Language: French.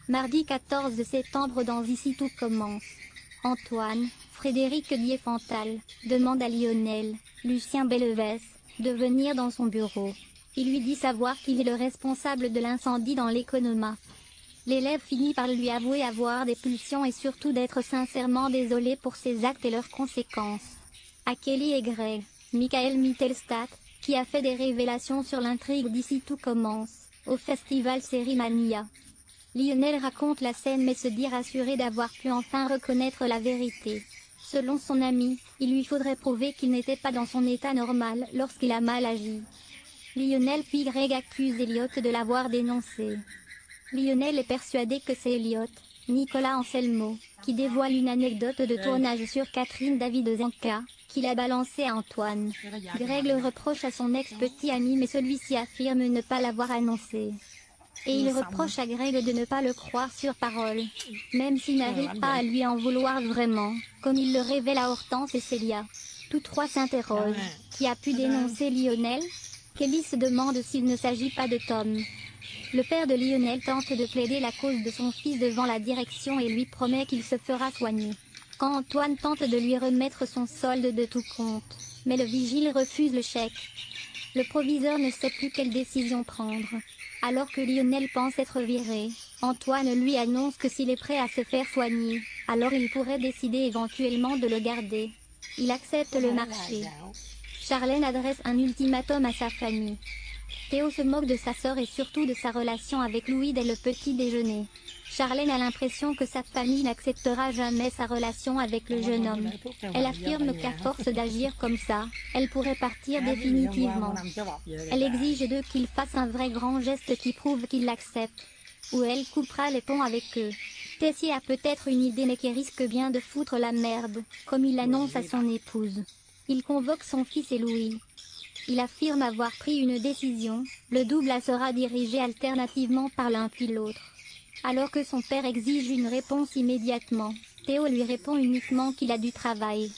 Mardi 14 septembre dans Ici tout commence. Antoine, Frédéric Diefenthal, demande à Lionel, Lucien Bellevès, de venir dans son bureau. Il lui dit savoir qu'il est le responsable de l'incendie dans l'Économa. L'élève finit par lui avouer avoir des pulsions et surtout d'être sincèrement désolé pour ses actes et leurs conséquences. À Kelly et Greg, Michael Mittelstadt, qui a fait des révélations sur l'intrigue d'Ici tout commence, au festival Sérimania. Lionel raconte la scène mais se dit rassuré d'avoir pu enfin reconnaître la vérité. Selon son ami, il lui faudrait prouver qu'il n'était pas dans son état normal lorsqu'il a mal agi. Lionel puis Greg accuse Elliot de l'avoir dénoncé. Lionel est persuadé que c'est Elliot, Nicolas Anselmo, qui dévoile une anecdote de tournage sur Catherine David Zanka, qu'il a balancée à Antoine. Greg le reproche à son ex-petit ami mais celui-ci affirme ne pas l'avoir annoncé. Et il reproche à Greg de ne pas le croire sur parole, même s'il n'arrive pas à lui en vouloir vraiment, comme il le révèle à Hortense et Célia. Tous trois s'interrogent. Qui a pu dénoncer Lionel? Kelly se demande s'il ne s'agit pas de Tom. Le père de Lionel tente de plaider la cause de son fils devant la direction et lui promet qu'il se fera soigner. Quand Antoine tente de lui remettre son solde de tout compte, mais le vigile refuse le chèque. Le proviseur ne sait plus quelle décision prendre. Alors que Lionel pense être viré, Antoine lui annonce que s'il est prêt à se faire soigner, alors il pourrait décider éventuellement de le garder. Il accepte le marché. Charlène adresse un ultimatum à sa famille. Théo se moque de sa sœur et surtout de sa relation avec Louis dès le petit déjeuner. Charlène a l'impression que sa famille n'acceptera jamais sa relation avec le jeune homme. Elle affirme qu'à force d'agir comme ça, elle pourrait partir définitivement. Elle exige d'eux qu'ils fassent un vrai grand geste qui prouve qu'ils l'acceptent, ou elle coupera les ponts avec eux. Tessier a peut-être une idée mais qui risque bien de foutre la merde, comme il l'annonce à son épouse. Il convoque son fils et Louis. Il affirme avoir pris une décision, le double sera dirigé alternativement par l'un puis l'autre. Alors que son père exige une réponse immédiatement, Théo lui répond uniquement qu'il a du travail.